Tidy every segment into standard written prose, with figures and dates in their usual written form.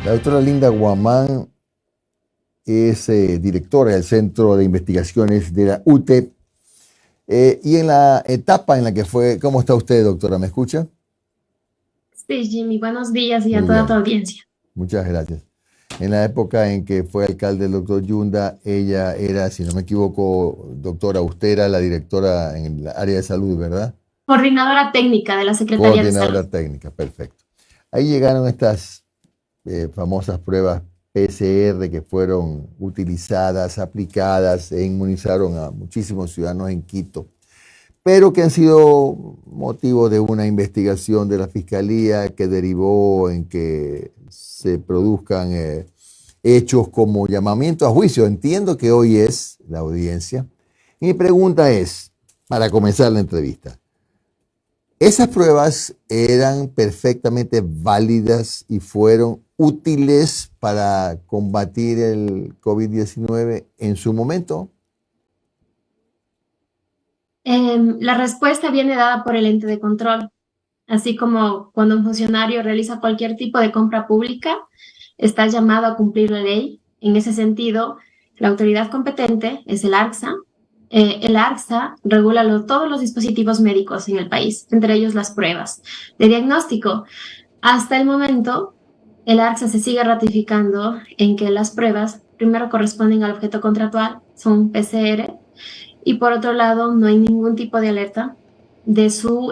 La doctora Linda Guamán es directora del Centro de Investigaciones de la UTEP. Y en la etapa en la que fue, ¿cómo está usted, doctora? ¿Me escucha? Sí, Jimmy, buenos días y a Muy toda tu bien, audiencia. muchas gracias. En la época en que fue alcalde el doctor Yunda, ella era, si no me equivoco, doctora, usted era la directora en el área de salud, ¿verdad? Coordinadora técnica de la Secretaría de Salud. Coordinadora técnica, perfecto. Ahí llegaron estas famosas pruebas PCR que fueron utilizadas, aplicadas e inmunizaron a muchísimos ciudadanos en Quito, pero que han sido motivo de una investigación de la Fiscalía que derivó en que se produzcan hechos como llamamiento a juicio. Entiendo que hoy es la audiencia. Y mi pregunta es, para comenzar la entrevista, ¿esas pruebas eran perfectamente válidas y fueron útiles para combatir el COVID-19 en su momento? La respuesta viene dada por el ente de control, así como cuando un funcionario realiza cualquier tipo de compra pública, está llamado a cumplir la ley. En ese sentido, la autoridad competente es el ARCSA. El ARCSA regula todos los dispositivos médicos en el país, entre ellos las pruebas de diagnóstico. Hasta el momento, el ARCSA se sigue ratificando en que las pruebas primero corresponden al objeto contractual, son PCR, y por otro lado no hay ningún tipo de alerta de su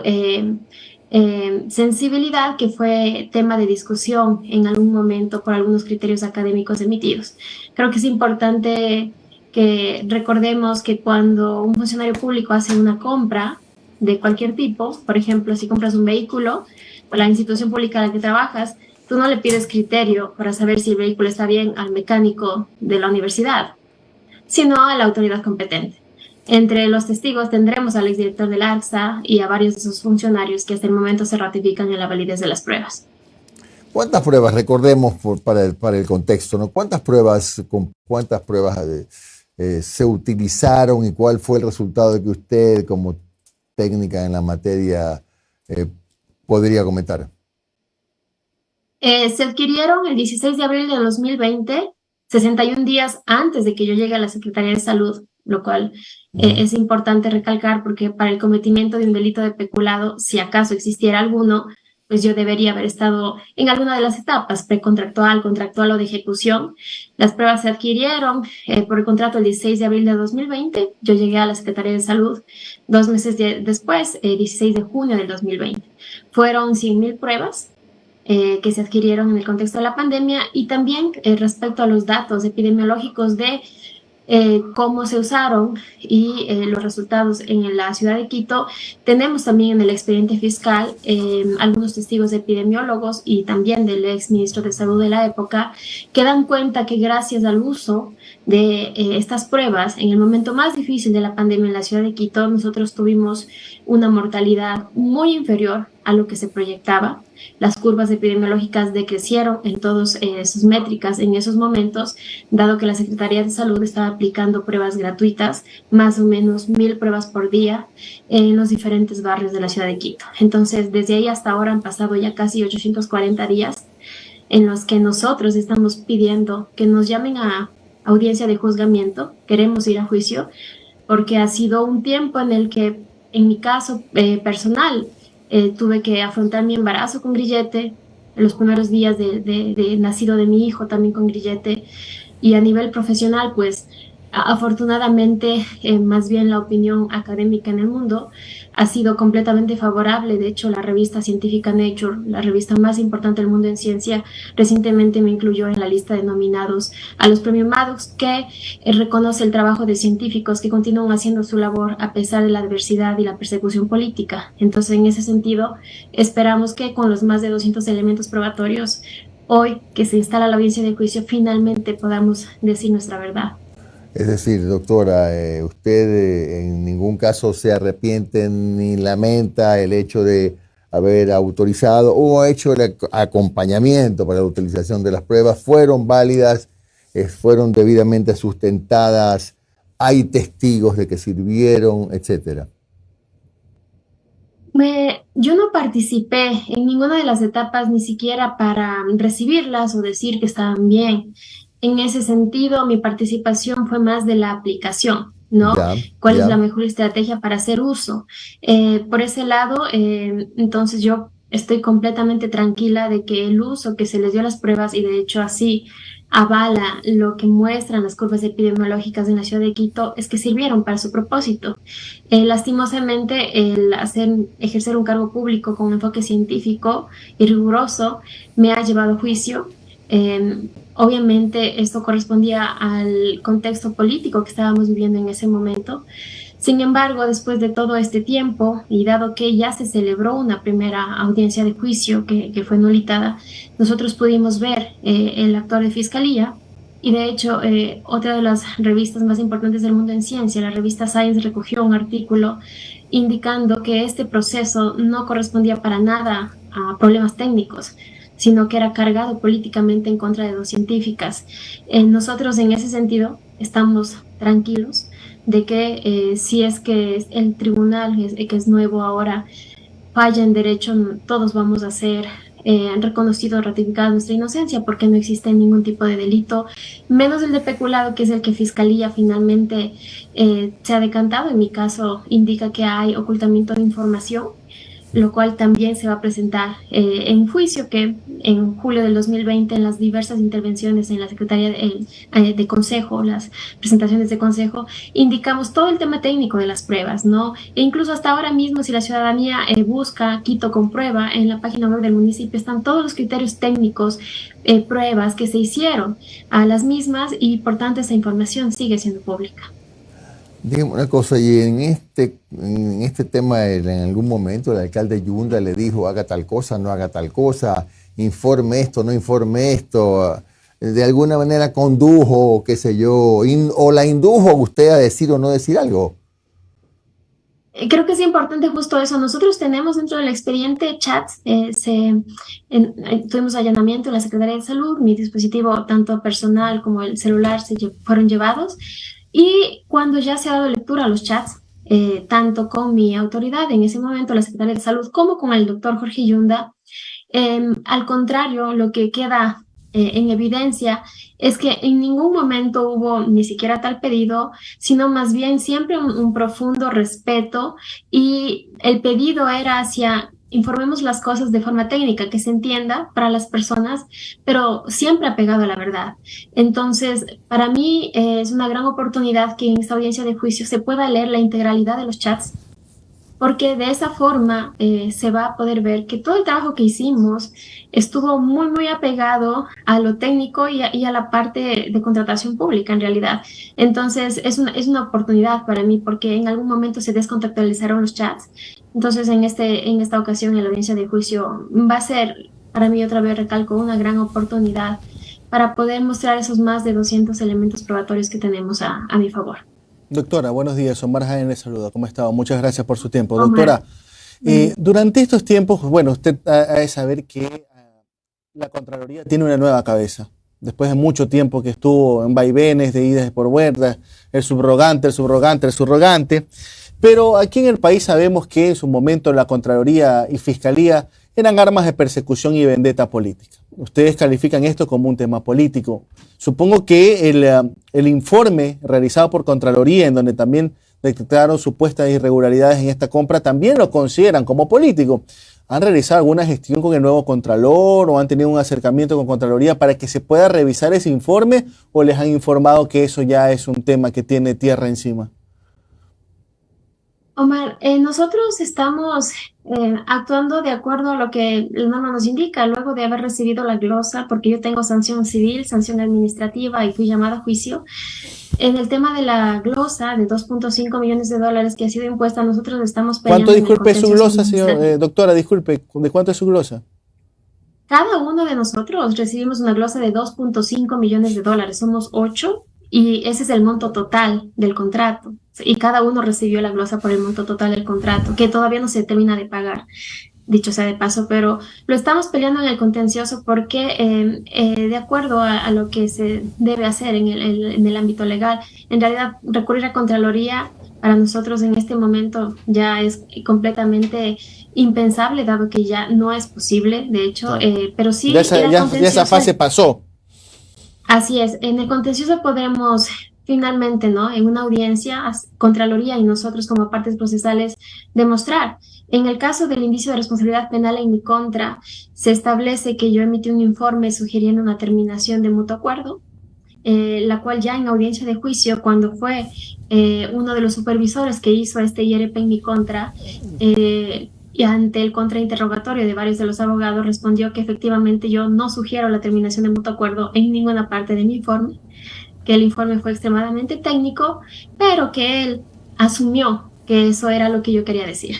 sensibilidad, que fue tema de discusión en algún momento por algunos criterios académicos emitidos. Creo que es importante que recordemos que cuando un funcionario público hace una compra de cualquier tipo, por ejemplo, si compras un vehículo o la institución pública en la que trabajas, tú no le pides criterio para saber si el vehículo está bien al mecánico de la universidad, sino a la autoridad competente. Entre los testigos tendremos al exdirector del ARCSA y a varios de sus funcionarios que hasta el momento se ratifican en la validez de las pruebas. ¿Cuántas pruebas, recordemos para el contexto, ¿no? ¿Cuántas pruebas se utilizaron y cuál fue el resultado de que usted, como técnica en la materia, eh, podría comentar? Se adquirieron el 16 de abril de 2020, 61 días antes de que yo llegue a la Secretaría de Salud, lo cual Ujú. es importante recalcar porque para el cometimiento de un delito de peculado, si acaso existiera alguno, pues yo debería haber estado en alguna de las etapas, precontractual, contractual o de ejecución. Las pruebas se adquirieron por el contrato el 16 de abril de 2020. Yo llegué a la Secretaría de Salud 2 meses después, 16 de junio del 2020. Fueron 100.000 pruebas que se adquirieron en el contexto de la pandemia, y también respecto a los datos epidemiológicos de cómo se usaron y los resultados en la ciudad de Quito. Tenemos también en el expediente fiscal algunos testigos epidemiólogos y también del ex ministro de Salud de la época, que dan cuenta que gracias al uso de estas pruebas en el momento más difícil de la pandemia en la ciudad de Quito, nosotros tuvimos una mortalidad muy inferior a lo que se proyectaba. Las curvas epidemiológicas decrecieron en todas sus métricas en esos momentos, dado que la Secretaría de Salud estaba aplicando pruebas gratuitas, más o menos 1.000 pruebas por día en los diferentes barrios de la ciudad de Quito. Entonces, desde ahí hasta ahora han pasado ya casi 840 días en los que nosotros estamos pidiendo que nos llamen a audiencia de juzgamiento. Queremos ir a juicio porque ha sido un tiempo en el que, en mi caso personal, tuve que afrontar mi embarazo con grillete, en los primeros días de nacido de mi hijo también con grillete, y a nivel profesional, pues afortunadamente, más bien la opinión académica en el mundo ha sido completamente favorable. De hecho, la revista científica Nature, la revista más importante del mundo en ciencia, recientemente me incluyó en la lista de nominados a los premios Maddox, que reconoce el trabajo de científicos que continúan haciendo su labor a pesar de la adversidad y la persecución política. Entonces, en ese sentido, esperamos que con los más de 200 elementos probatorios, hoy que se instala la audiencia de juicio, finalmente podamos decir nuestra verdad. Es decir, doctora, usted en ningún caso se arrepiente ni lamenta el hecho de haber autorizado o hecho el acompañamiento para la utilización de las pruebas. Fueron válidas, fueron debidamente sustentadas, hay testigos de que sirvieron, etcétera. Yo no participé en ninguna de las etapas, ni siquiera para recibirlas o decir que estaban bien. En ese sentido, mi participación fue más de la aplicación, ¿no? Ya, ¿Cuál es la ya. mejor estrategia para hacer uso? Por ese lado, entonces yo estoy completamente tranquila de que el uso que se les dio a las pruebas, y de hecho así avala lo que muestran las curvas epidemiológicas en la ciudad de Quito, es que sirvieron para su propósito. Lastimosamente, ejercer un cargo público con un enfoque científico y riguroso me ha llevado a juicio. Obviamente, esto correspondía al contexto político que estábamos viviendo en ese momento. Sin embargo, después de todo este tiempo y dado que ya se celebró una primera audiencia de juicio que fue nulitada, nosotros pudimos ver el actuar de fiscalía y de hecho, otra de las revistas más importantes del mundo en ciencia, la revista Science, recogió un artículo indicando que este proceso no correspondía para nada a problemas técnicos, sino que era cargado políticamente en contra de dos científicas. Nosotros en ese sentido estamos tranquilos de que si es que el tribunal, que es nuevo ahora, falla en derecho, todos vamos a ser reconocido, ratificada nuestra inocencia, porque no existe ningún tipo de delito, menos el de peculado, que es el que Fiscalía finalmente se ha decantado. En mi caso, indica que hay ocultamiento de información, lo cual también se va a presentar en juicio, que en julio del 2020, en las diversas intervenciones en la Secretaría de Consejo, las presentaciones de Consejo, indicamos todo el tema técnico de las pruebas, ¿no? E incluso hasta ahora mismo, si la ciudadanía busca Quito con prueba, en la página web del municipio están todos los criterios técnicos, pruebas que se hicieron a las mismas, y por tanto esa información sigue siendo pública. Dígame una cosa, y en este tema, en algún momento el alcalde Yunda le dijo, haga tal cosa, no haga tal cosa, informe esto, no informe esto, de alguna manera condujo, qué sé yo, o la indujo a usted a decir o no decir algo. Creo que es importante justo eso. Nosotros tenemos dentro del expediente chats, tuvimos allanamiento en la Secretaría de Salud, mi dispositivo tanto personal como el celular fueron llevados, y cuando ya se ha dado lectura a los chats, tanto con mi autoridad en ese momento, la Secretaría de Salud, como con el doctor Jorge Yunda, al contrario, lo que queda en evidencia es que en ningún momento hubo ni siquiera tal pedido, sino más bien siempre un profundo respeto, y el pedido era hacia informemos las cosas de forma técnica, que se entienda para las personas, pero siempre apegado a la verdad. Entonces, para mí es una gran oportunidad que en esta audiencia de juicio se pueda leer la integralidad de los chats, porque de esa forma se va a poder ver que todo el trabajo que hicimos estuvo muy, muy apegado a lo técnico y a la parte de contratación pública en realidad. Entonces, es una oportunidad para mí, porque en algún momento se descontextualizaron los chats. Entonces, en esta ocasión, en la audiencia de juicio, va a ser para mí, otra vez recalco, una gran oportunidad para poder mostrar esos más de 200 elementos probatorios que tenemos a mi favor. Doctora, buenos días. Omar Jaén le saluda. ¿Cómo está? Muchas gracias por su tiempo. Omar, Doctora, durante estos tiempos, bueno, usted ha de saber que la Contraloría tiene una nueva cabeza. Después de mucho tiempo que estuvo en vaivenes de idas y por vueltas, el subrogante, Pero aquí en el país sabemos que en su momento la Contraloría y Fiscalía eran armas de persecución y vendetta política. Ustedes califican esto como un tema político. Supongo que el informe realizado por Contraloría, en donde también detectaron supuestas irregularidades en esta compra, también lo consideran como político. ¿Han realizado alguna gestión con el nuevo Contralor o han tenido un acercamiento con Contraloría para que se pueda revisar ese informe, o les han informado que eso ya es un tema que tiene tierra encima? Omar, nosotros estamos actuando de acuerdo a lo que la norma nos indica, luego de haber recibido la glosa, porque yo tengo sanción civil, sanción administrativa y fui llamada a juicio. En el tema de la glosa de 2.5 millones de dólares que ha sido impuesta, nosotros estamos peleando. ¿Cuánto, disculpe, es su glosa, señor? Doctora, disculpe, ¿de cuánto es su glosa? Cada uno de nosotros recibimos una glosa de 2.5 millones de dólares, somos 8, y ese es el monto total del contrato. Y cada uno recibió la glosa por el monto total del contrato, que todavía no se termina de pagar, dicho sea de paso, pero lo estamos peleando en el contencioso porque de acuerdo a lo que se debe hacer en el ámbito legal, en realidad recurrir a Contraloría para nosotros en este momento ya es completamente impensable, dado que ya no es posible, de hecho, pero sí Ya ir al ya esa contencioso. fase pasó. Así es, en el contencioso podremos finalmente, ¿no? En una audiencia, Contraloría y nosotros como partes procesales, demostrar. En el caso del indicio de responsabilidad penal en mi contra, se establece que yo emití un informe sugiriendo una terminación de mutuo acuerdo, la cual ya en audiencia de juicio, cuando fue uno de los supervisores que hizo este IRP en mi contra, y ante el contrainterrogatorio de varios de los abogados, respondió que efectivamente yo no sugiero la terminación de mutuo acuerdo en ninguna parte de mi informe, que el informe fue extremadamente técnico, pero que él asumió que eso era lo que yo quería decir.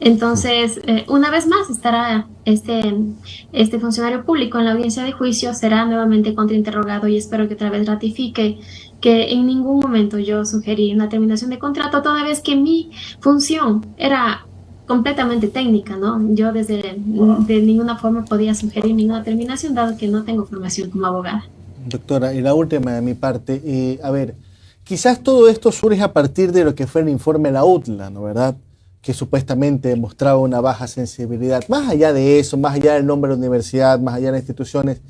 Entonces, una vez más estará este funcionario público en la audiencia de juicio, será nuevamente contrainterrogado y espero que otra vez ratifique que en ningún momento yo sugerí una terminación de contrato, toda vez que mi función era completamente técnica, ¿no? Yo de ninguna forma podía sugerir ninguna terminación, dado que no tengo formación como abogada. Doctora, y la última de mi parte, a ver, quizás todo esto surge a partir de lo que fue el informe de la UTLA, ¿no verdad? Que supuestamente mostraba una baja sensibilidad. Más allá de eso, más allá del nombre de la universidad, más allá de las instituciones,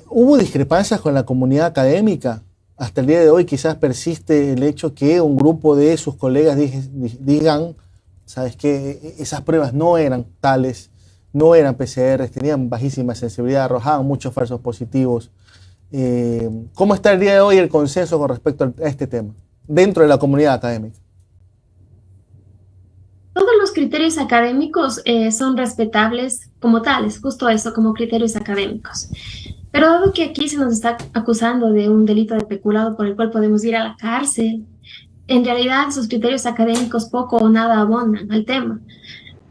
¿hubo discrepancias con la comunidad académica? Hasta el día de hoy quizás persiste el hecho que un grupo de sus colegas digan, ¿sabes qué? Esas pruebas no eran tales, no eran PCR, tenían bajísima sensibilidad, arrojaban muchos falsos positivos. ¿Cómo está el día de hoy el consenso con respecto a este tema dentro de la comunidad académica? Todos los criterios académicos son respetables como tales, justo eso, como criterios académicos. Pero dado que aquí se nos está acusando de un delito de peculado por el cual podemos ir a la cárcel, en realidad esos criterios académicos poco o nada abonan al tema.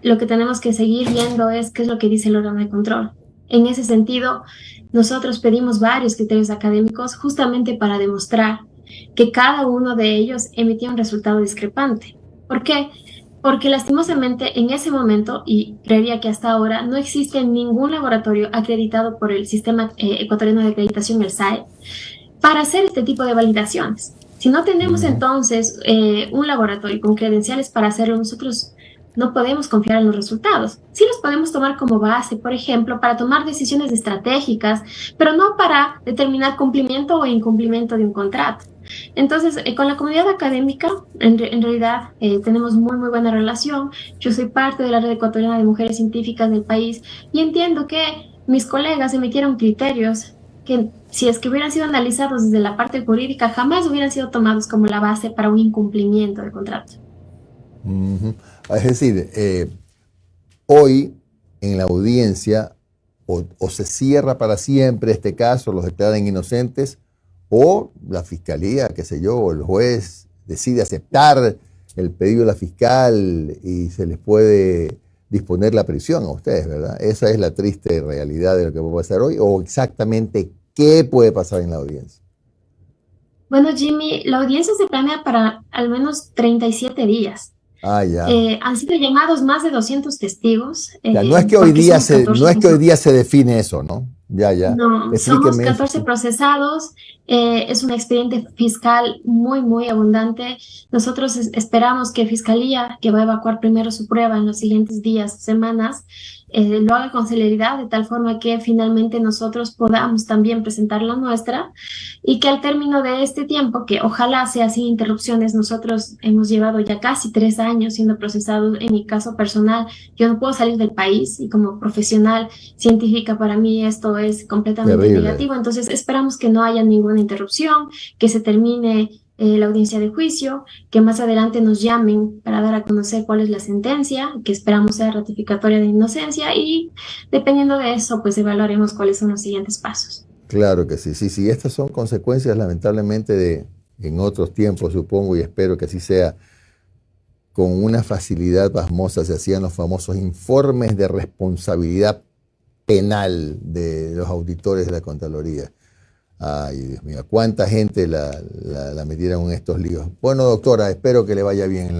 Lo que tenemos que seguir viendo es qué es lo que dice el órgano de control. En ese sentido, nosotros pedimos varios criterios académicos justamente para demostrar que cada uno de ellos emitía un resultado discrepante. ¿Por qué? Porque lastimosamente en ese momento, y creería que hasta ahora, no existe ningún laboratorio acreditado por el Sistema Ecuatoriano de Acreditación, el SAE, para hacer este tipo de validaciones. Si no tenemos entonces un laboratorio con credenciales para hacerlo, nosotros no podemos confiar en los resultados. Sí los podemos tomar como base, por ejemplo, para tomar decisiones estratégicas, pero no para determinar cumplimiento o incumplimiento de un contrato. Entonces, con la comunidad académica, en realidad tenemos muy buena relación. Yo soy parte de la Red Ecuatoriana de Mujeres Científicas del país y entiendo que mis colegas emitieron criterios que, si es que hubieran sido analizados desde la parte jurídica, jamás hubieran sido tomados como la base para un incumplimiento de contrato. Es decir, hoy en la audiencia o se cierra para siempre este caso, los declaran inocentes, o la fiscalía, qué sé yo, o el juez decide aceptar el pedido de la fiscal y se les puede disponer la prisión a ustedes, ¿verdad? Esa es la triste realidad de lo que puede pasar hoy, o exactamente qué puede pasar en la audiencia. Bueno, Jimmy, la audiencia se planea para al menos 37 días. Ya. Han sido llamados más de 200 testigos. No es que hoy día se define eso, ¿no? Ya. No, somos 14 procesados. Es un expediente fiscal muy abundante. Nosotros esperamos que Fiscalía, que va a evacuar primero su prueba en los siguientes días, semanas, lo haga con celeridad, de tal forma que finalmente nosotros podamos también presentar la nuestra y que al término de este tiempo, que ojalá sea sin interrupciones, nosotros hemos llevado ya casi 3 años siendo procesados. En mi caso personal, yo no puedo salir del país y como profesional científica para mí esto es completamente negativo. Entonces esperamos que no haya ninguna interrupción, que se termine la audiencia de juicio, que más adelante nos llamen para dar a conocer cuál es la sentencia, que esperamos sea ratificatoria de inocencia y dependiendo de eso, pues evaluaremos cuáles son los siguientes pasos. Claro que sí. Estas son consecuencias lamentablemente en otros tiempos, supongo, y espero que así sea. Con una facilidad pasmosa se hacían los famosos informes de responsabilidad penal de los auditores de la Contraloría. Ay, Dios mío, cuánta gente la metieron en estos líos. Bueno, doctora, espero que le vaya bien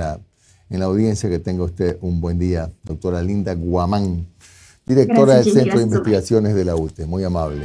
en la audiencia, que tenga usted un buen día. Doctora Linda Guamán, directora del Centro de Investigaciones de la UTE. Muy amable.